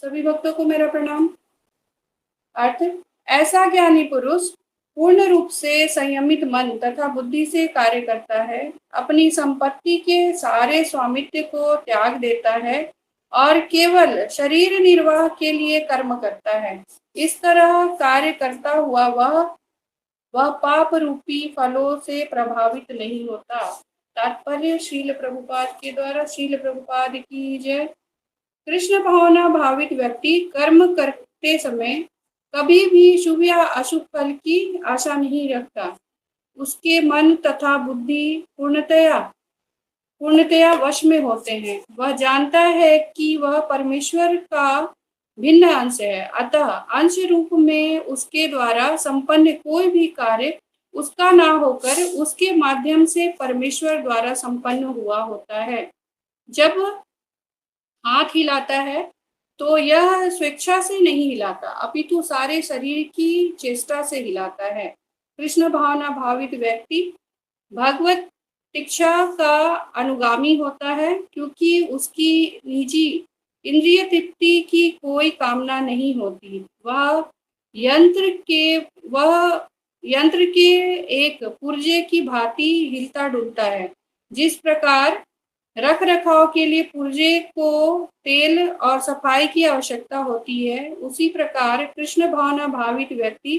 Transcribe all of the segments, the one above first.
सभी भक्तों को मेरा प्रणाम। अर्थ, ऐसा ज्ञानी पुरुष पूर्ण रूप से संयमित मन तथा बुद्धि से कार्य करता है, अपनी संपत्ति के सारे स्वामित्व को त्याग देता है और केवल शरीर निर्वाह के लिए कर्म करता है। इस तरह कार्य करता हुआ वह पाप रूपी फलों से प्रभावित नहीं होता। तात्पर्य श्रील प्रभुपाद के द्वारा। श्रील प्रभुपाद की जय। कृष्ण भावना भावित व्यक्ति कर्म करते समय कभी भी शुभ या अशुभ फल की आशा नहीं रखता। उसके मन तथा बुद्धि पूर्णतया वश में होते हैं। वह जानता है कि वह परमेश्वर का भिन्न अंश है, अतः अंश रूप में उसके द्वारा संपन्न कोई भी कार्य उसका ना होकर उसके माध्यम से परमेश्वर द्वारा संपन्न हुआ होता है। जब हाथ हिलाता है तो यह स्वेच्छा से नहीं हिलाता, अपितु सारे शरीर की चेष्टा से हिलाता है। कृष्ण भावना भावित व्यक्ति भगवत शिक्षा का अनुगामी होता है, क्योंकि उसकी निजी इंद्रिय तृप्ति की कोई कामना नहीं होती। वह यंत्र के एक पुर्जे की भांति हिलता डुलता है। जिस प्रकार रख रखाव के लिए पुर्जे को तेल और सफाई की आवश्यकता होती है, उसी प्रकार कृष्ण भावना भावित व्यक्ति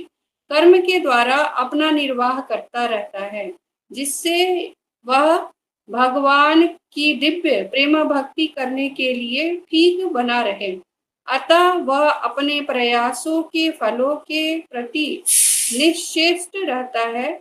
कर्म के द्वारा अपना निर्वाह करता रहता है, जिससे वह भगवान की दिव्य प्रेम भक्ति करने के लिए ठीक बना रहे। अतः वह अपने प्रयासों के फलों के प्रति निश्चेष्ट रहता है।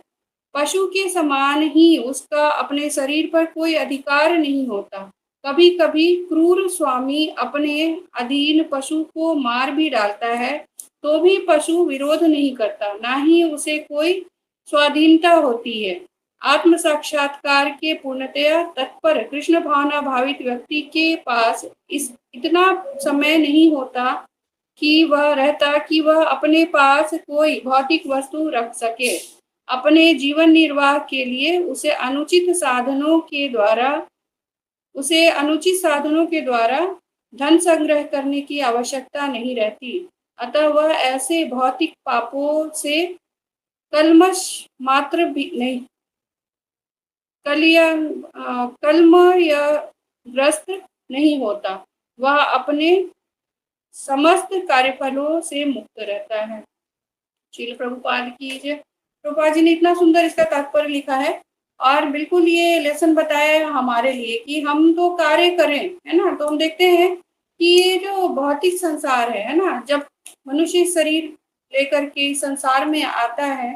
पशु के समान ही उसका अपने शरीर पर कोई अधिकार नहीं होता। कभी कभी क्रूर स्वामी अपने अधीन पशु को मार भी डालता है, तो भी पशु विरोध नहीं करता, ना ही उसे कोई स्वाधीनता होती है। आत्म साक्षात्कार के पूर्णतया तत्पर कृष्ण भावना भावित व्यक्ति के पास इतना समय नहीं होता कि वह अपने पास कोई भौतिक वस्तु रख सके। अपने जीवन निर्वाह के लिए उसे अनुचित साधनों के द्वारा धन संग्रह करने की आवश्यकता नहीं रहती। अतः वह ऐसे भौतिक पापों से कलमश मात्र भी नहीं कलमयग्रस्त नहीं होता। वह अपने समस्त कार्यफलों से मुक्त रहता है। श्रील प्रभुपाद की जय। प्रभुपाद जी ने इतना सुंदर इसका तात्पर्य लिखा है और बिल्कुल ये लेसन बताया है हमारे लिए कि हम तो कार्य करें, है ना। तो हम देखते हैं कि ये जो भौतिक संसार है ना, जब मनुष्य शरीर लेकर के इस संसार में आता है,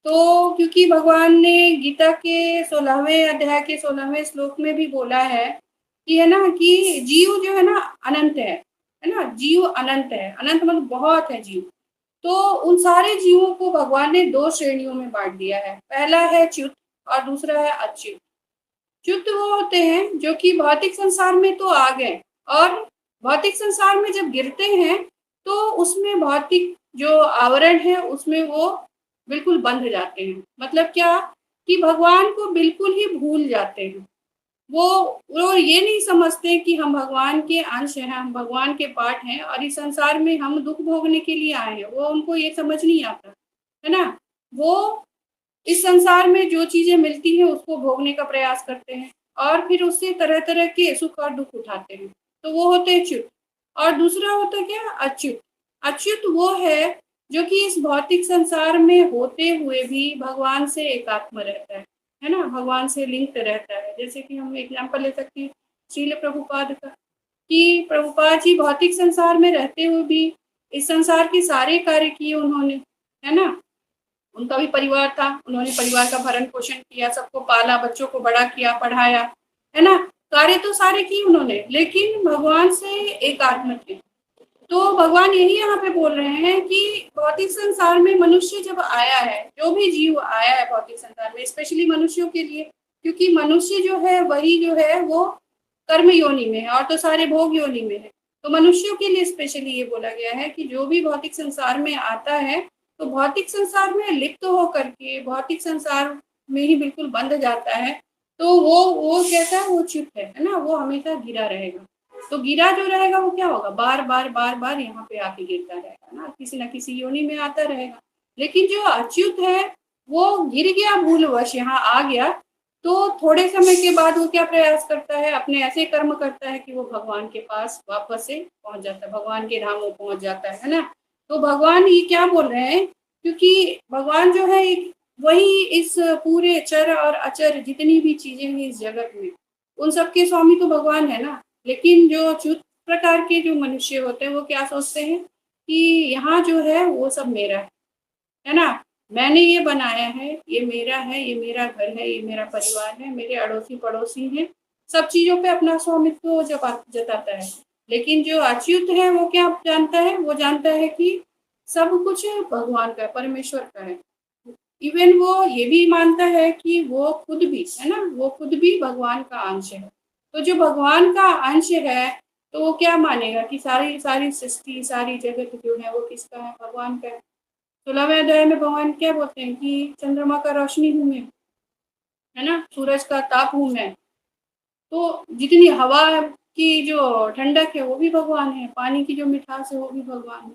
तो क्योंकि भगवान ने गीता के 16वें अध्याय के 16वें श्लोक में भी बोला है कि है ना कि जीव जो है ना अनंत है ना। जीव अनंत है, अनंत मतलब बहुत है जीव। तो उन सारे जीवों को भगवान ने दो श्रेणियों में बांट दिया है। पहला है च्युत और दूसरा है अच्युत। च्युत वो होते हैं जो कि भौतिक संसार में तो आ गए और भौतिक संसार में जब गिरते हैं तो उसमें भौतिक जो आवरण है उसमें वो बिल्कुल बंध जाते हैं। मतलब क्या कि भगवान को बिल्कुल ही भूल जाते हैं। वो ये नहीं समझते कि हम भगवान के अंश हैं, हम भगवान के पार्ट हैं और इस संसार में हम दुख भोगने के लिए आए हैं। वो उनको ये समझ नहीं आता, है ना। वो इस संसार में जो चीजें मिलती हैं उसको भोगने का प्रयास करते हैं और फिर उससे तरह तरह के सुख और दुख उठाते हैं। तो वो होते हैं च्युत। और दूसरा होता क्या, अच्युत। अच्युत वो है जो कि इस भौतिक संसार में होते हुए भी भगवान से एकात्म रहता है ना, भगवान से लिंक्ड रहता है। जैसे कि हम एग्जाम्पल ले सकते हैं श्रील प्रभुपाद का, कि प्रभुपाद जी भौतिक संसार में रहते हुए भी इस संसार के सारे कार्य किए उन्होंने, है ना। उनका भी परिवार था, उन्होंने परिवार का भरण पोषण किया, सबको पाला, बच्चों को बड़ा किया, पढ़ाया, है ना। कार्य तो सारे किए उन्होंने, लेकिन भगवान से एकात्म थे। तो भगवान यही यहाँ पे बोल रहे हैं कि भौतिक संसार में मनुष्य जब आया है, जो भी जीव आया है भौतिक संसार में, स्पेशली मनुष्यों के लिए, क्योंकि मनुष्य जो है वही जो है वो कर्म योनि में है और तो सारे भोग योनि में है। तो मनुष्यों के लिए स्पेशली ये बोला गया है कि जो भी भौतिक संसार में आता है तो भौतिक संसार में लिप्त होकर के भौतिक संसार में ही बिल्कुल बंध जाता है। तो वो कैसा है, वो च्युत है ना, वो हमेशा घिरा रहेगा। तो गिरा जो रहेगा वो क्या होगा, बार बार बार बार यहाँ पे आके गिरता रहेगा ना, किसी ना किसी योनि में आता रहेगा। लेकिन जो अच्युत है वो गिर गया, भूलवश यहाँ आ गया, तो थोड़े समय के बाद वो क्या प्रयास करता है, अपने ऐसे कर्म करता है कि वो भगवान के पास वापस से पहुंच जाता है, भगवान के धाम में पहुंच जाता है ना। तो भगवान ये क्या बोल रहे हैं, क्योंकि भगवान जो है वही इस पूरे चर और अचर जितनी भी चीजें हैं इस जगत में, उन सबके स्वामी तो भगवान है ना। लेकिन जो च्युत प्रकार के जो मनुष्य होते हैं वो क्या सोचते हैं कि यहाँ जो है वो सब मेरा है ना, मैंने ये बनाया है, ये मेरा है, ये मेरा घर है, ये मेरा परिवार है, मेरे अड़ोसी पड़ोसी हैं, सब चीजों पे अपना स्वामित्व वो जताता है। लेकिन जो अच्युत है वो क्या जानता है, वो जानता है कि सब कुछ भगवान का, परमेश्वर का है। इवन वो ये भी मानता है कि वो खुद भी है ना, वो खुद भी भगवान का अंश है। तो जो भगवान का अंश है तो वो क्या मानेगा कि सारी सारी सृष्टि, सारी जगत जो है वो किसका है, भगवान का है। 16वें अध्याय में भगवान क्या बोलते हैं कि चंद्रमा का रोशनी हूँ मैं, है ना, सूरज का ताप हूँ मैं। तो जितनी हवा की जो ठंडक है वो भी भगवान है, पानी की जो मिठास है वो भी भगवान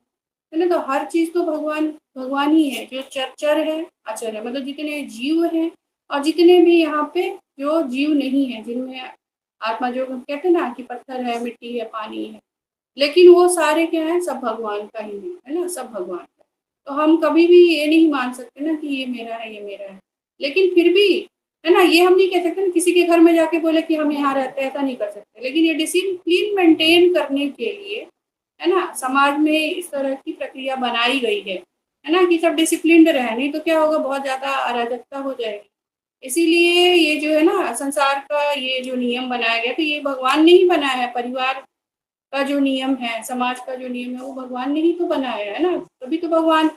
है ना। तो हर चीज तो भगवान भगवान ही है, जो चर है अचर है, मतलब जितने जीव हैं और जितने भी यहाँ पे जो जीव नहीं है, जिनमें आत्मा, जो हम कहते हैं ना कि पत्थर है, मिट्टी है, पानी है, लेकिन वो सारे क्या है, सब भगवान का ही है ना, सब भगवान का। तो हम कभी भी ये नहीं मान सकते ना कि ये मेरा है, ये मेरा है। लेकिन फिर भी है ना, ये हम नहीं कह सकते ना किसी के घर में जाके बोले कि हम यहाँ रहते हैं, ऐसा नहीं कर सकते। लेकिन ये डिसिप्लिन मेंटेन करने के लिए है ना, समाज में इस तरह की प्रक्रिया बनाई गई है ना, कि सब डिसिप्लिन्ड रहे, नहीं तो क्या होगा, बहुत ज्यादा अराजकता हो जाएगी। इसीलिए ये जो है ना संसार का ये जो नियम बनाया गया, तो ये भगवान ने ही बनाया है। परिवार का जो नियम है, समाज का जो नियम है, वो भगवान ने ही तो बनाया है ना। तभी तो भगवान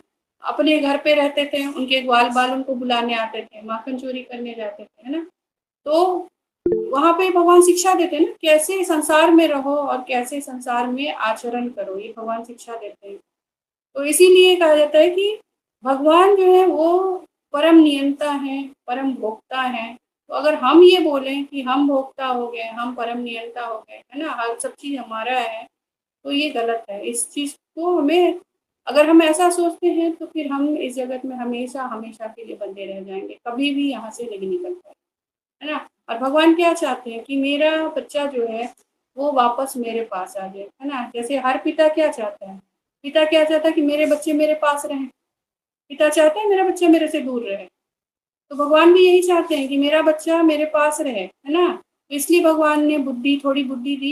अपने घर पे रहते थे, उनके ग्वाल बाल उनको बुलाने आते थे, माखन चोरी करने जाते थे, है ना। तो वहां पे भगवान शिक्षा देते हैं ना, कैसे संसार में रहो और कैसे संसार में आचरण करो, ये भगवान शिक्षा देते हैं। तो इसीलिए कहा जाता है कि भगवान जो है वो परम नियंता है, परम भोक्ता है। तो अगर हम ये बोलें कि हम भोक्ता हो गए, हम परम नियंता हो गए, है ना, हर सब चीज हमारा है, तो ये गलत है। इस चीज को हमें, अगर हम ऐसा सोचते हैं तो फिर हम इस जगत में हमेशा हमेशा के लिए बंधे रह जाएंगे, कभी भी यहाँ से नहीं निकल पाए, है ना। और भगवान क्या चाहते हैं कि मेरा बच्चा जो है वो वापस मेरे पास आ जाए, है ना। जैसे हर पिता क्या चाहता है, पिता क्या चाहता है कि मेरे बच्चे मेरे पास रहें, पिता चाहते हैं मेरा बच्चा मेरे से दूर रहे। तो भगवान भी यही चाहते हैं कि मेरा बच्चा मेरे पास रहे, है ना। तो इसलिए भगवान ने थोड़ी बुद्धि दी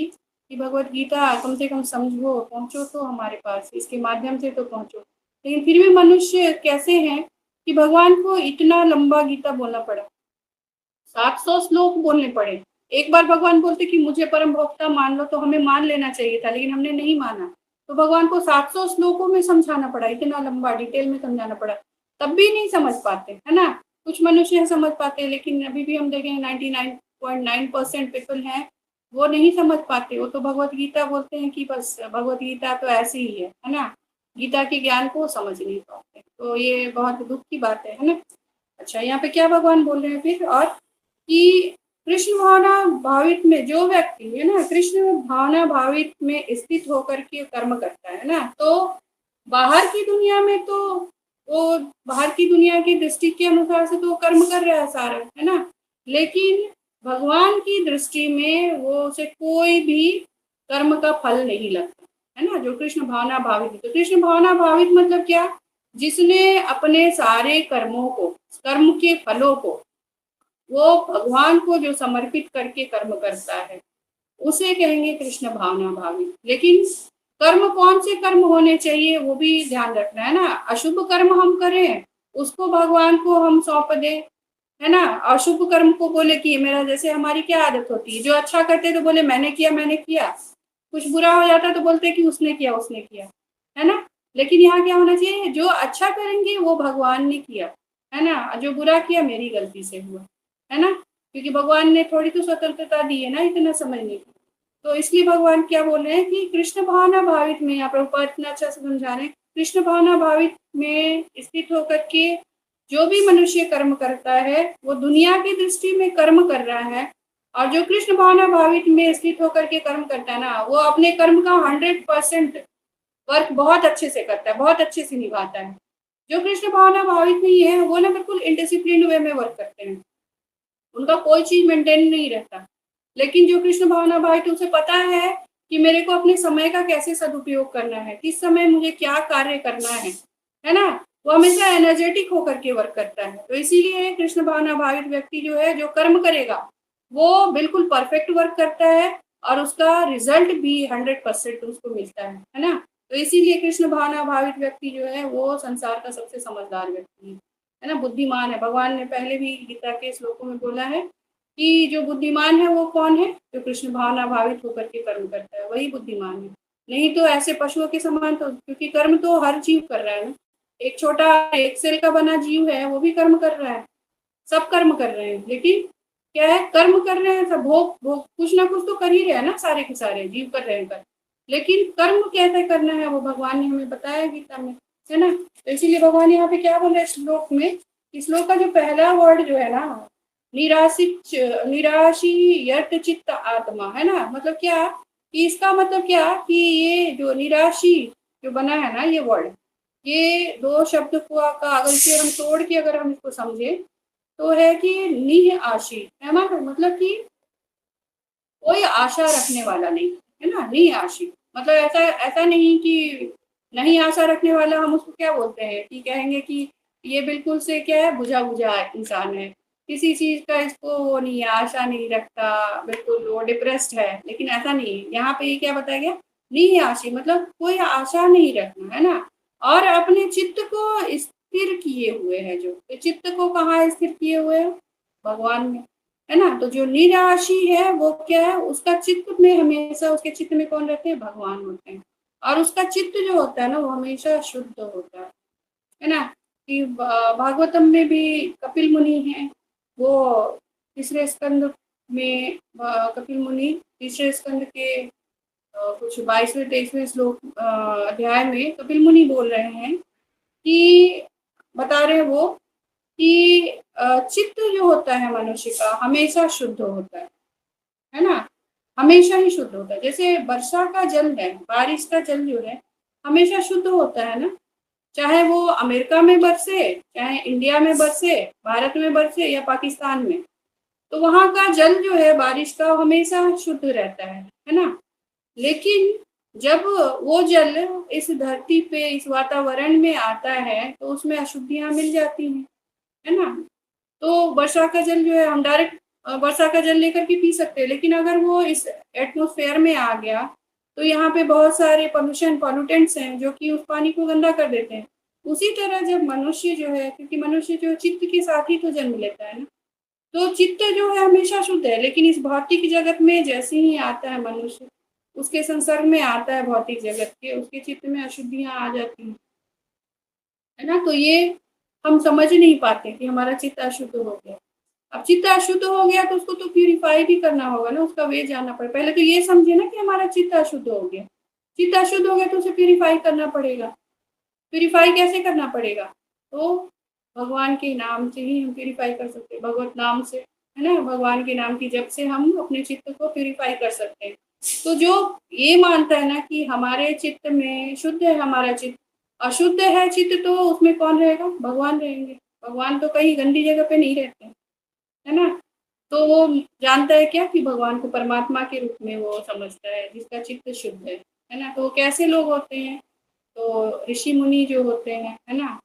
कि भगवत गीता कम से कम समझो, पहुंचो तो हमारे पास, इसके माध्यम से तो पहुंचो। लेकिन फिर भी मनुष्य कैसे हैं कि भगवान को इतना लंबा गीता बोलना पड़ा, 700 श्लोक बोलने पड़े। एक बार भगवान बोलते कि मुझे परम भोक्ता मान लो, तो हमें मान लेना चाहिए था, लेकिन हमने नहीं माना। तो भगवान को 700 श्लोकों में समझाना पड़ा, इतना लंबा डिटेल में समझाना पड़ा, तब भी नहीं समझ पाते, है ना। कुछ मनुष्य समझ पाते हैं, लेकिन अभी भी हम देखें 99.9% पीपल हैं वो नहीं समझ पाते। वो तो भगवत गीता बोलते हैं कि बस भगवत गीता तो ऐसी ही है ना, गीता के ज्ञान को समझ नहीं पाते। तो ये बहुत दुख की बात है ना। अच्छा, यहाँ पे क्या भगवान बोल रहे हैं फिर, और कि कृष्ण भावना भावित में जो व्यक्ति है ना, कृष्ण भावना भावित में स्थित होकर के कर्म करता है ना, तो बाहर की दुनिया में तो वो बाहर की दुनिया की दृष्टि के अनुसार से तो कर्म कर रहा है सारा, है ना। लेकिन भगवान की दृष्टि में वो उसे कोई भी कर्म का फल नहीं लगता, है ना। जो कृष्ण भावना भावित है, तो कृष्ण भावना भावित मतलब क्या, जिसने अपने सारे कर्मों को, कर्म के फलों को वो भगवान को जो समर्पित करके कर्म करता है, उसे कहेंगे कृष्ण भावना भावित। लेकिन कर्म कौन से कर्म होने चाहिए वो भी ध्यान रखना है ना। अशुभ कर्म हम करें उसको भगवान को हम सौंप दे, है ना। अशुभ कर्म को बोले कि मेरा, जैसे हमारी क्या आदत होती है, जो अच्छा करते तो बोले मैंने किया मैंने किया, कुछ बुरा हो जाता तो बोलते कि उसने किया उसने किया, है ना। लेकिन यहाँ क्या होना चाहिए, जो अच्छा करेंगे वो भगवान ने किया, है ना, जो बुरा किया मेरी गलती से हुआ, है ना। क्योंकि भगवान ने थोड़ी तो स्वतंत्रता दी है ना इतना समझने की। तो इसलिए भगवान क्या बोल रहे हैं कि कृष्ण भावना भावित में, यहाँ पर इतना अच्छा से समझा रहे हैं, कृष्ण भावना भावित में स्थित होकर के जो भी मनुष्य कर्म करता है वो दुनिया की दृष्टि में कर्म कर रहा है, और जो कृष्ण भावना भावित में स्थित होकर के कर्म करता है ना, वो अपने कर्म का 100% वर्क बहुत अच्छे से करता है, बहुत अच्छे से निभाता है। जो कृष्ण भावना भावित नहीं है, वो ना बिल्कुल इनडिसिप्लिन वे में वर्क करते हैं, उनका कोई चीज मेंटेन नहीं रहता। लेकिन जो कृष्ण भावना भावित, उसे पता है कि मेरे को अपने समय का कैसे सदुपयोग करना है, किस समय मुझे क्या कार्य करना है ना। वो हमेशा एनर्जेटिक होकर के वर्क करता है। तो इसीलिए कृष्ण भावना भावित व्यक्ति जो है, जो कर्म करेगा वो बिल्कुल परफेक्ट वर्क करता है और उसका रिजल्ट भी 100% उसको मिलता है ना। तो इसीलिए कृष्ण भावना भावित व्यक्ति जो है वो संसार का सबसे समझदार व्यक्ति है ना, बुद्धिमान है। भगवान ने पहले भी गीता के श्लोकों में बोला है कि जो बुद्धिमान है वो कौन है, जो कृष्ण भावना भावित होकर के कर्म करता है, वही बुद्धिमान है। नहीं तो ऐसे पशुओं के समान, तो क्योंकि कर्म तो हर जीव कर रहा है ना, एक छोटा एक सेल का बना जीव है, वो भी कर्म कर रहा है, सब कर्म कर रहे हैं। लेकिन क्या है, कर्म कर रहे हैं सब, भोग भोग कुछ ना कुछ तो कर ही रहे हैं ना, सारे के सारे जीव कर रहे हैं कर। लेकिन कर्म कैसे करना है वो भगवान ने हमें बताया गीता में, है ना। तो इसीलिए भगवान यहाँ पे क्या बोल रहे हैं श्लोक में, श्लोक का जो पहला वर्ड जो है ना, निराशित निराशी यत चित्त आत्मा, है ना। मतलब क्या कि इसका मतलब क्या कि ये जो निराशी जो बना है ना ये वर्ड, ये दो शब्द को का अगर इसे हम तोड़ के अगर हम इसको समझे तो है कि निह आशी है, मतलब कि कोई आशा रखने वाला नहीं, है ना। निह आशी मतलब ऐसा ऐसा नहीं कि नहीं आशा रखने वाला, हम उसको क्या बोलते हैं कि कहेंगे कि ये बिल्कुल से क्या है, बुझा बुझा इंसान है, किसी चीज का इसको वो नहीं है, आशा नहीं रखता, बिल्कुल वो डिप्रेस्ड है। लेकिन ऐसा नहीं है, यहाँ पे ये क्या बताया गया, निह आशी मतलब कोई आशा नहीं रखना, है ना। और अपने चित्त को स्थिर किए हुए है, जो तो चित्त को कहाँ स्थिर किए हुए हैं, भगवान में, है ना। तो जो निराशी है वो क्या है, उसका चित्त में हमेशा, उसके चित्त में कौन रहते हैं, भगवान होते हैं। और उसका चित्त जो होता है ना वो हमेशा शुद्ध होता है ना। कि भागवतम में भी कपिल मुनि है, वो तीसरे स्कंद में कपिल मुनि तीसरे स्कंद के कुछ 22वें 23वें श्लोक अध्याय में कपिल मुनि बोल रहे हैं कि बता रहे हैं वो कि चित्त जो होता है मनुष्य का हमेशा शुद्ध होता है ना, हमेशा ही शुद्ध होता है। जैसे वर्षा का जल है, बारिश का जल जो है हमेशा शुद्ध होता है ना, चाहे वो अमेरिका में बरसे, चाहे इंडिया में बरसे, भारत में बरसे या पाकिस्तान में, तो वहां का जल जो है बारिश का हमेशा शुद्ध रहता है ना। लेकिन जब वो जल इस धरती पे, इस वातावरण में आता है तो उसमें अशुद्धियां मिल जाती हैं, है ना। तो वर्षा का जल जो है हम डायरेक्ट वर्षा का जल लेकर के पी सकते हैं, लेकिन अगर वो इस एटमॉस्फेयर में आ गया तो यहाँ पे बहुत सारे पॉल्यूटेंट्स हैं जो कि उस पानी को गंदा कर देते हैं। उसी तरह जब मनुष्य जो है, क्योंकि मनुष्य जो चित्त के साथ ही तो जन्म लेता है ना, तो चित्त जो है हमेशा शुद्ध है। लेकिन इस भौतिक जगत में जैसे ही आता है मनुष्य, उसके संसर्ग में आता है भौतिक जगत के, उसके चित्त में अशुद्धियां आ जाती हैं, है ना। तो ये हम समझ नहीं पाते कि हमारा चित्त अशुद्ध हो गया। अब चित्त अशुद्ध हो गया तो उसको तो प्यूरिफाई भी करना होगा ना, उसका वे जानना पड़ेगा। पहले तो ये समझे ना कि हमारा चित्त अशुद्ध हो गया, चित्त अशुद्ध हो गया तो उसे प्यूरिफाई करना पड़ेगा। प्यूरिफाई कैसे करना पड़ेगा, तो भगवान के नाम से ही हम प्यूरिफाई कर सकते हैं, भगवत नाम से, है ना। भगवान के नाम की जप से हम अपने चित्त को प्यूरिफाई कर सकते हैं। तो जो ये मानता है ना कि हमारे चित्त में शुद्ध है, हमारा चित्त अशुद्ध है चित्त, तो उसमें कौन रहेगा, भगवान रहेंगे। भगवान तो कहीं गंदी जगह पे नहीं रहते, है ना। तो वो जानता है क्या कि भगवान को परमात्मा के रूप में वो समझता है, जिसका चित्त शुद्ध है ना। तो वो कैसे लोग होते हैं, तो ऋषि मुनि जो होते हैं, है ना,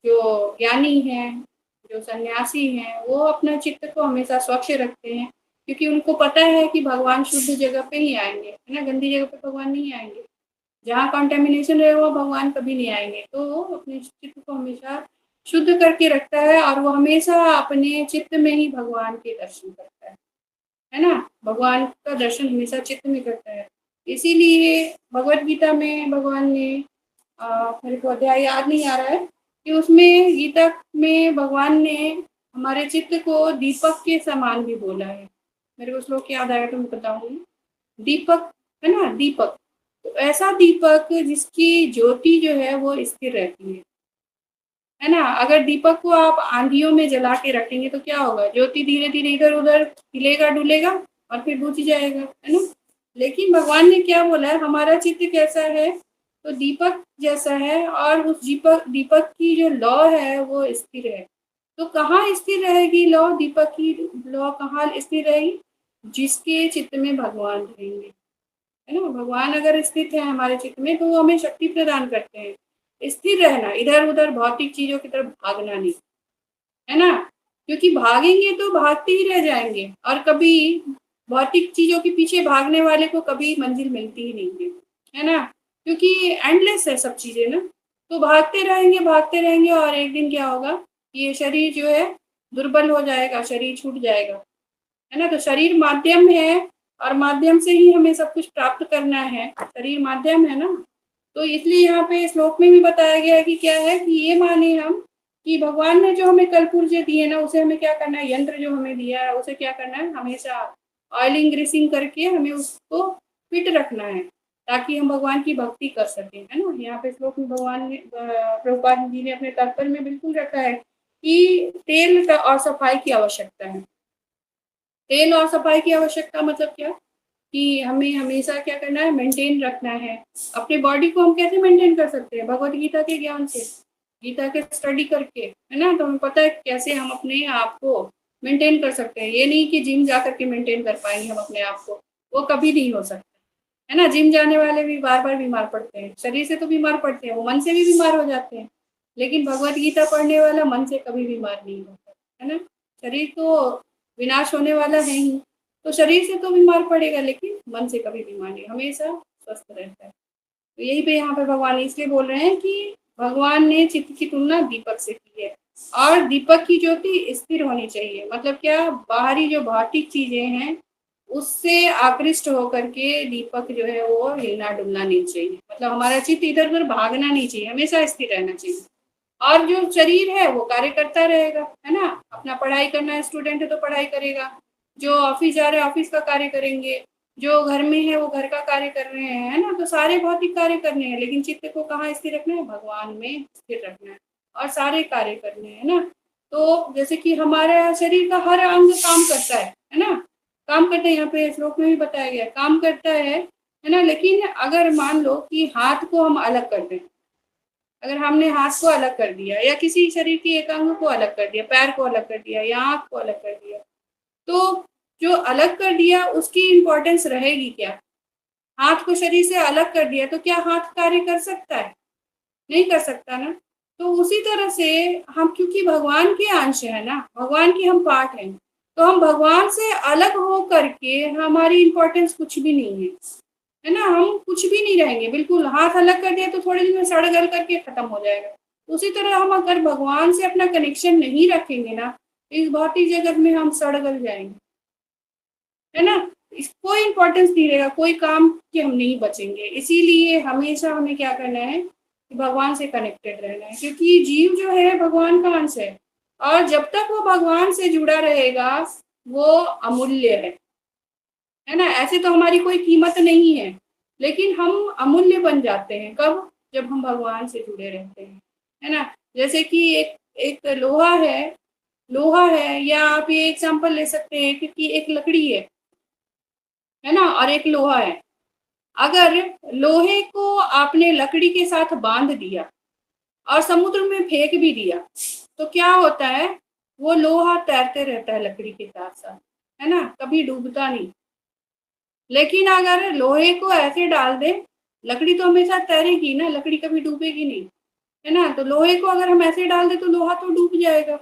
जो ज्ञानी हैं, जो सन्यासी हैं, वो अपना चित्त को हमेशा स्वच्छ रखते हैं, क्योंकि उनको पता है कि भगवान शुद्ध जगह पे ही आएंगे, है ना, गंदी जगह पे भगवान नहीं आएंगे। जहाँ कंटेमिनेशन रहेगा वो भगवान कभी नहीं आएंगे। तो वो अपने चित्त को हमेशा शुद्ध करके रखता है और वो हमेशा अपने चित्त में ही भगवान के दर्शन करता है ना। भगवान का दर्शन हमेशा चित्त में करता है। इसीलिए भगवत गीता में भगवान ने मेरे को अध्याय याद नहीं आ रहा है कि उसमें गीता में भगवान ने हमारे चित्त को दीपक के समान भी बोला है। मेरे को श्लोक याद आएगा तो मैं बताऊंगी। दीपक, है ना, दीपक, तो ऐसा दीपक जिसकी ज्योति जो है वो स्थिर रहती है ना। अगर दीपक को आप आंधियों में जला के रखेंगे तो क्या होगा, ज्योति धीरे धीरे इधर उधर हिलेगा डुलेगा, और फिर बुझ जाएगा, है ना। लेकिन भगवान ने क्या बोला है, हमारा चित्त कैसा है, तो दीपक जैसा है, और उस दीपक दीपक की जो लौ है वो स्थिर है। तो कहाँ स्थिर रहेगी लौ, दीपक की लौ कहाँ स्थिर रहेगी, जिसके चित्त में भगवान रहेंगे, है ना। भगवान अगर स्थित है हमारे चित्त में तो वो हमें शक्ति प्रदान करते हैं। स्थिर रहना, इधर उधर भौतिक चीजों की तरफ भागना नहीं, है ना। क्योंकि भागेंगे तो भागते ही रह जाएंगे, और कभी भौतिक चीजों के पीछे भागने वाले को कभी मंजिल मिलती ही नहीं है ना। क्योंकि एंडलेस है सब चीजें ना, तो भागते रहेंगे और एक दिन क्या होगा, ये शरीर जो है दुर्बल हो जाएगा, शरीर छूट जाएगा, है ना। तो शरीर माध्यम है, और माध्यम से ही हमें सब कुछ प्राप्त करना है, शरीर माध्यम है ना। तो इसलिए यहाँ पे श्लोक में भी बताया गया है कि क्या है, कि ये माने हम कि भगवान ने जो हमें कल पुर्जे दिए ना, उसे हमें क्या करना है, यंत्र जो हमें दिया है उसे क्या करना है, हमेशा ऑयलिंग ग्रीसिंग करके हमें उसको फिट रखना है, ताकि हम भगवान की भक्ति कर सकें, है ना। यहाँ पे श्लोक में भगवान ने प्रभुपाद जी ने अपने तात्पर्य में बिल्कुल रखा है कि तेल का और सफाई की आवश्यकता है। तेल और सफाई की आवश्यकता मतलब क्या, कि हमें हमेशा क्या करना है, मेंटेन रखना है। अपने बॉडी को हम कैसे मेंटेन कर सकते हैं, भगवत गीता के ज्ञान से, गीता के स्टडी करके, है ना। तो हमें पता है कैसे हम अपने आप को मेंटेन कर सकते हैं। ये नहीं कि जिम जा करके मेंटेन कर पाएंगे हम अपने आप को, वो कभी नहीं हो सकता, है ना। जिम जाने वाले भी बार बार बीमार पड़ते हैं, शरीर से तो बीमार पड़ते हैं, वो मन से भी बीमार हो जाते हैं। लेकिन भगवत गीता पढ़ने वाला मन से कभी बीमार नहीं होता, है ना। शरीर तो विनाश होने वाला है ही, तो शरीर से तो बीमार पड़ेगा, लेकिन मन से कभी बीमार नहीं, हमेशा स्वस्थ रहता है। तो यही पे यहाँ पे भगवान इसलिए बोल रहे हैं कि भगवान ने चित्त की तुलना दीपक से की है, और दीपक की ज्योति स्थिर होनी चाहिए। मतलब क्या, बाहरी जो भौतिक चीजें हैं उससे आकृष्ट होकर के दीपक जो है वो हिलना डुलना नहीं चाहिए। मतलब हमारा चित्त इधर उधर भागना नहीं चाहिए, हमेशा स्थिर रहना चाहिए। और जो शरीर है वो कार्य करता रहेगा, है ना। अपना पढ़ाई करना है, स्टूडेंट है तो पढ़ाई करेगा, जो ऑफिस जा रहे हैं ऑफिस का कार्य करेंगे, जो घर में है वो घर का कार्य कर रहे हैं, है ना। तो सारे भौतिक कार्य करने हैं, लेकिन चित्त को कहाँ स्थिर रखना है, भगवान में स्थिर रखना है, और सारे कार्य करने हैं ना। तो जैसे कि हमारा शरीर का हर अंग काम करता है ना, काम करते हैं, यहाँ पे श्लोक में भी बताया गया काम करता है ना। लेकिन अगर मान लो कि हाथ को हम अलग कर दें, अगर हमने हाथ को अलग कर दिया, या किसी शरीर के एक अंग को अलग कर दिया, पैर को अलग कर दिया, या आंख को अलग कर दिया, तो जो अलग कर दिया उसकी इंपॉर्टेंस रहेगी क्या। हाथ को शरीर से अलग कर दिया तो क्या हाथ कार्य कर सकता है, नहीं कर सकता ना। तो उसी तरह से हम, क्योंकि भगवान के अंश है ना, भगवान की हम पार्ट हैं, तो हम भगवान से अलग हो करके हमारी इंपॉर्टेंस कुछ भी नहीं है ना। हम कुछ भी नहीं रहेंगे, बिल्कुल हाथ अलग कर दिया तो थोड़े दिन में सड़ गल करके खत्म हो जाएगा। उसी तरह हम अगर भगवान से अपना कनेक्शन नहीं रखेंगे ना, इस भौतिक जगत में हम सड़ गल जाएंगे, है ना। कोई इंपॉर्टेंस नहीं रहेगा, कोई काम के हम नहीं बचेंगे। इसीलिए हमेशा हमें क्या करना है, कि भगवान से कनेक्टेड रहना है, क्योंकि जीव जो है भगवान का अंश है, और जब तक वो भगवान से जुड़ा रहेगा वो अमूल्य है ना। ऐसे तो हमारी कोई कीमत नहीं है, लेकिन हम अमूल्य बन जाते हैं कब, जब हम भगवान से जुड़े रहते हैं, है ना। जैसे कि एक एक लोहा है, या आप ये एग्जांपल ले सकते हैं, क्योंकि एक लकड़ी है ना, और एक लोहा है। अगर लोहे को आपने लकड़ी के साथ बांध दिया और समुद्र में फेंक भी दिया, तो क्या होता है, वो लोहा तैरते रहता है लकड़ी के साथ साथ, है ना, कभी डूबता नहीं। लेकिन अगर लोहे को ऐसे डाल दे, लकड़ी तो हमेशा तैरेगी ना, लकड़ी कभी डूबेगी नहीं, है ना। तो लोहे को अगर हम ऐसे डाल दे तो लोहा तो डूब जाएगा।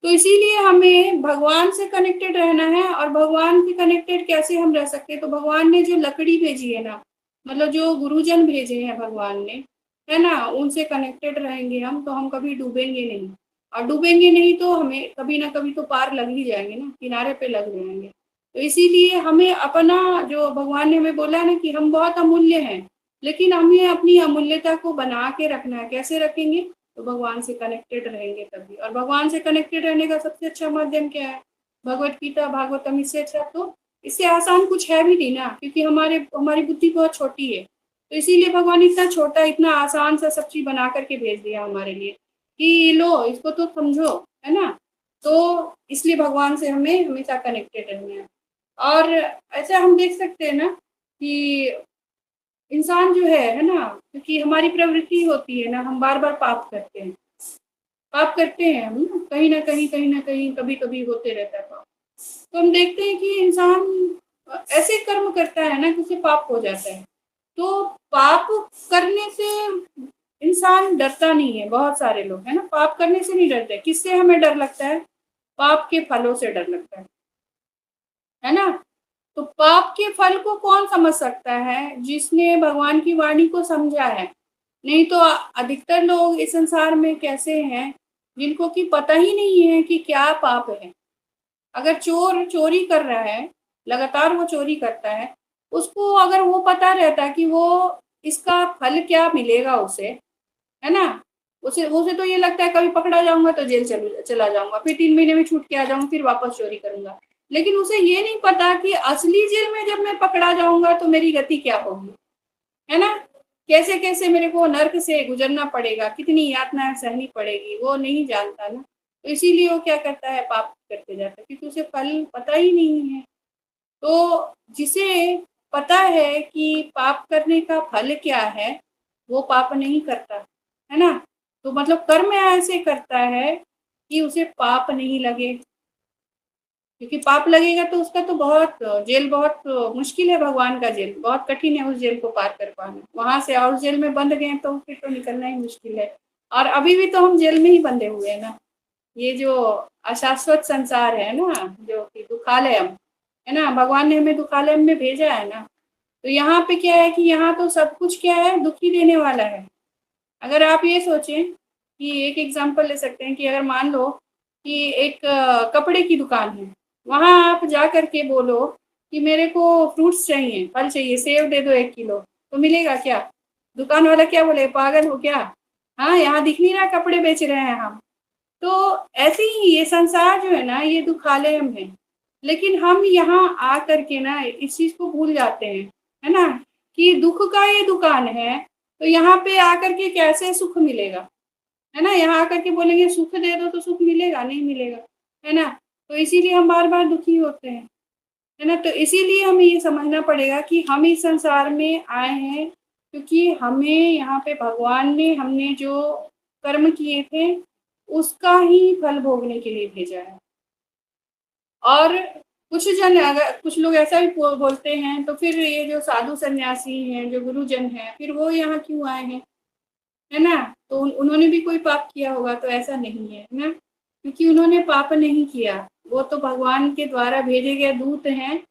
तो इसीलिए हमें भगवान से कनेक्टेड रहना है। और भगवान से कनेक्टेड कैसे हम रह सकते हैं, तो भगवान ने जो लकड़ी भेजी है ना, मतलब जो गुरुजन भेजे हैं भगवान ने, है ना, उनसे कनेक्टेड रहेंगे हम, तो हम कभी डूबेंगे नहीं। और डूबेंगे नहीं तो हमें कभी ना कभी तो पार लग ही जाएंगे ना, किनारे पे लग जाएंगे। तो इसीलिए हमें अपना, जो भगवान ने हमें बोला है ना कि हम बहुत अमूल्य हैं, लेकिन हमें अपनी अमूल्यता को बना के रखना है। कैसे रखेंगे, तो भगवान से कनेक्टेड रहेंगे तभी। और भगवान से कनेक्टेड रहने का सबसे अच्छा माध्यम क्या है, भगवत गीता भागवतम। इससे अच्छा तो, इससे आसान कुछ है भी नहीं ना, क्योंकि हमारी बुद्धि बहुत छोटी है। तो इसीलिए भगवान इतना छोटा, इतना आसान सा सब चीज बना करके भेज दिया हमारे लिए, कि लो इसको तो समझो, है ना। तो इसलिए भगवान से हमें हमेशा कनेक्टेड रहना है। और ऐसा हम देख सकते हैं ना कि इंसान जो है ना, क्योंकि हमारी प्रवृत्ति होती है ना, हम बार-बार पाप करते हैं। पाप करते हैं हम ना, कहीं न कहीं, कभी-कभी होते रहता है पाप। तो हम देखते हैं कि इंसान ऐसे कर्म करता है ना कि उसे पाप हो जाता है। तो पाप करने से इंसान डरता नहीं है, बहुत सारे लोग है ना, पाप करने से नहीं डरते। किससे हमें डर लगता है? पाप के फलों से डर लगता है ना? तो पाप के फल को कौन समझ सकता है? जिसने भगवान की वाणी को समझा है। नहीं तो अधिकतर लोग इस संसार में कैसे हैं, जिनको कि पता ही नहीं है कि क्या पाप है। अगर चोर चोरी कर रहा है, लगातार वो चोरी करता है, उसको अगर वो पता रहता कि वो इसका फल क्या मिलेगा उसे, है ना? उसे उसे तो ये लगता है कभी पकड़ा जाऊँगा तो जेल चला जाऊँगा, फिर 3 महीने में छूट के आ जाऊँगा, फिर वापस चोरी करूँगा। लेकिन उसे ये नहीं पता कि असली जेल में जब मैं पकड़ा जाऊँगा तो मेरी गति क्या होगी, है ना? कैसे-कैसे मेरे को नर्क से गुज़रना पड़ेगा, कितनी यातनाएँ सहनी पड़ेगी, वो नहीं जानता ना। तो इसीलिए वो क्या करता है, पाप करते जाता है, क्योंकि उसे फल पता ही नहीं है। तो जिसे पता है कि पाप करने का फल क्या है, वो पाप नहीं करता, है ना? तो मतलब कर्म ऐसे करता है कि उसे पाप नहीं लगे, क्योंकि पाप लगेगा तो उसका तो बहुत जेल बहुत मुश्किल है, भगवान का जेल, बहुत कठिन है उस जेल को पार कर पाना। वहाँ से और जेल में बंद गए तो फिर तो निकलना ही मुश्किल है। और अभी भी तो हम जेल में ही बंधे हुए हैं ना। ये जो अशाश्वत संसार है ना, जो कि दुखालयम, है ना? भगवान ने हमें दुखालयम में भेजा है ना। तो यहाँ पे क्या है कि यहाँ तो सब कुछ क्या है, दुःख ही देने वाला है। अगर आप ये सोचें कि एक एग्ज़ाम्पल ले सकते हैं कि अगर मान लो कि एक कपड़े की दुकान है, वहाँ आप जा कर के बोलो कि मेरे को फ्रूट्स चाहिए, फल चाहिए, सेब दे दो 1 किलो, तो मिलेगा क्या? दुकान वाला क्या बोलेगा, पागल हो क्या? हाँ, यहाँ दिख नहीं रहा कपड़े बेच रहे हैं हम। तो ऐसे ही ये संसार जो है ना, ये दुखालयम है। लेकिन हम यहाँ आ कर के ना इस चीज़ को भूल जाते हैं, है ना? कि दुःख का ये दुकान है, तो यहाँ पे आकर के कैसे सुख मिलेगा, है ना? यहाँ आकर के बोलेंगे सुख दे दो तो सुख मिलेगा, नहीं मिलेगा, है ना? तो इसीलिए हम बार-बार दुखी होते हैं, है ना? तो इसीलिए हमें ये समझना पड़ेगा कि हम इस संसार में आए हैं, क्योंकि हमें यहाँ पे भगवान ने हमने जो कर्म किए थे, उसका ही फल भोगने के लिए भेजा है। और कुछ लोग ऐसा भी बोलते हैं, तो फिर ये जो साधु सन्यासी हैं, जो गुरुजन हैं, फिर वो यहाँ क्यों आए हैं, है ना? तो उन्होंने भी कोई पाप किया होगा, तो ऐसा नहीं है ना, क्योंकि उन्होंने पाप नहीं किया। वो तो भगवान के द्वारा भेजे गए दूत हैं,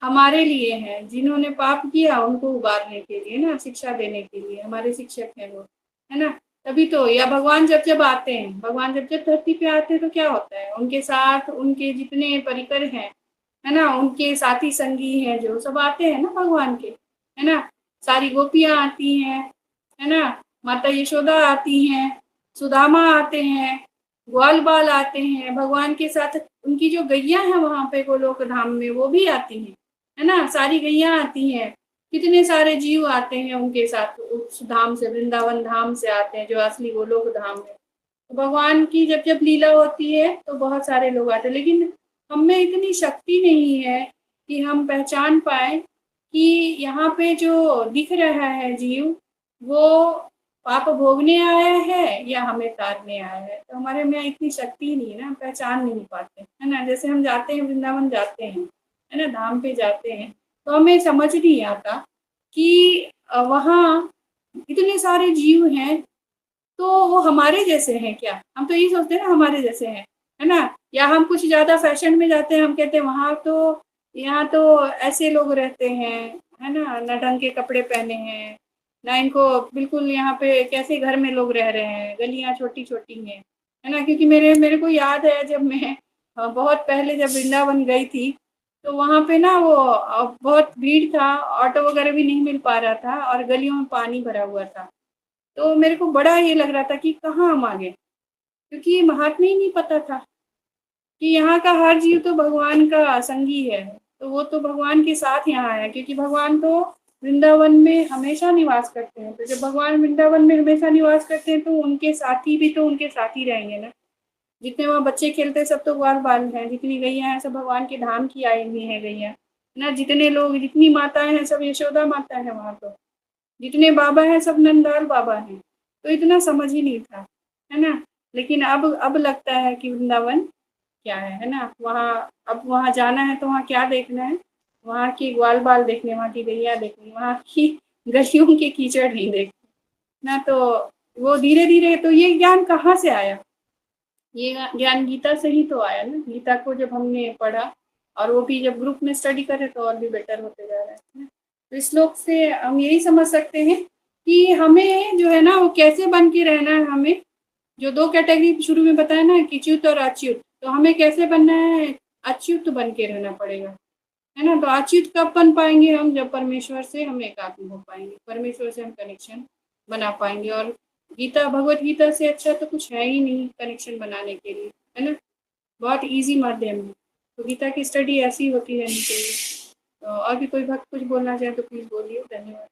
हमारे लिए हैं। जिन्होंने पाप किया उनको उबारने के लिए ना, शिक्षा देने के लिए हमारे शिक्षक हैं वो, है ना? तभी तो, या भगवान जब-जब आते हैं, भगवान जब-जब धरती पे आते हैं तो क्या होता है, उनके साथ उनके जितने परिकर हैं, है ना? उनके साथी संगी हैं जो, सब आते हैं ना भगवान के, है ना? सारी गोपियाँ आती हैं, है ना? माता यशोदा आती हैं, सुदामा आते हैं, ग्वाल बाल आते हैं, भगवान के साथ उनकी जो गैया हैं वहाँ पे गोलोक धाम में, वो भी आती हैं, है ना? सारी गैया आती हैं, कितने सारे जीव आते हैं उनके साथ, उस धाम से, वृंदावन धाम से आते हैं, जो असली गोलोक धाम है। तो भगवान की जब-जब लीला होती है, तो बहुत सारे लोग आते हैं, लेकिन हम में इतनी शक्ति नहीं है कि हम पहचान पाएँ कि यहाँ पे जो दिख रहा है जीव, वो पाप भोगने आया है या हमें तारने आया है। तो हमारे में इतनी शक्ति नहीं है ना, हम पहचान नहीं पाते, है ना? जैसे हम जाते हैं, वृंदावन जाते हैं, है ना? धाम पे जाते हैं, तो हमें समझ नहीं आता कि वहाँ इतने सारे जीव हैं, तो वो हमारे जैसे हैं क्या? हम तो यही सोचते हैं ना हमारे जैसे हैं, है ना? या हम कुछ ज़्यादा फैशन में जाते हैं, हम कहते हैं वहाँ तो, यहाँ तो ऐसे लोग रहते हैं, है ना? ना ढंग के कपड़े पहने हैं, ना इनको बिल्कुल, यहाँ पे कैसे घर में लोग रह रहे हैं, गलियाँ छोटी-छोटी हैं, है ना? क्योंकि मेरे मेरे को याद है जब मैं बहुत पहले जब वृंदावन गई थी, तो वहाँ पे ना वो बहुत भीड़ था, ऑटो वगैरह भी नहीं मिल पा रहा था और गलियों में पानी भरा हुआ था। तो मेरे को बड़ा ये लग रहा था कि कहाँ हम आ गए, क्योंकि महात्म्य ही नहीं पता था कि यहाँ का हर जीव तो भगवान का संगी है। तो वो तो भगवान के साथ यहाँ आया, क्योंकि भगवान तो वृंदावन में हमेशा निवास करते हैं। तो जब भगवान वृंदावन में हमेशा निवास करते हैं, तो उनके साथी भी तो उनके साथ ही रहेंगे ना। जितने वहाँ बच्चे खेलते हैं सब तो ग्वाल बाल हैं, जितनी गैया हैं सब भगवान के धाम की आई हुई हैं गैया। ना, जितने लोग, जितनी माताएं हैं सब यशोदा माता है वहां, तो जितने बाबा हैं सब नंदलाल बाबा हैं, तो इतना समझ ही नहीं था, है ना। लेकिन अब लगता है कि वृंदावन क्या है ना। वहाँ अब वहाँ जाना है तो वहाँ क्या देखना है, वहाँ की ग्वाल बाल देखने, वहाँ की गैया देखनी, वहाँ की गलियों के कीचड़ नहीं देखनी ना। तो वो धीरे धीरे, तो ये ज्ञान कहाँ से आया, ये ज्ञान गीता से ही तो आया ना। गीता को जब हमने पढ़ा, और वो भी जब ग्रुप में स्टडी करें तो और भी बेटर होते जा रहा है ना। तो इस श्लोक से हम यही समझ सकते हैं कि हमें जो है ना वो कैसे बन के रहना है। हमें जो दो कैटेगरी शुरू में बताया ना कि च्युत और अच्युत, तो हमें कैसे बनना है, अच्युत बन के रहना पड़ेगा, है ना। तो अच्युत कब बन पाएंगे हम, जब परमेश्वर से हम एकात्म हो पाएंगे, परमेश्वर से हम कनेक्शन बना पाएंगे। और गीता, भगवत गीता से अच्छा तो कुछ है ही नहीं कनेक्शन बनाने के लिए, है ना। बहुत इजी माध्यम है। तो गीता की स्टडी ऐसी होती रहनी चाहिए। तो और भी कोई भक्त कुछ बोलना चाहे तो प्लीज बोलिए। धन्यवाद।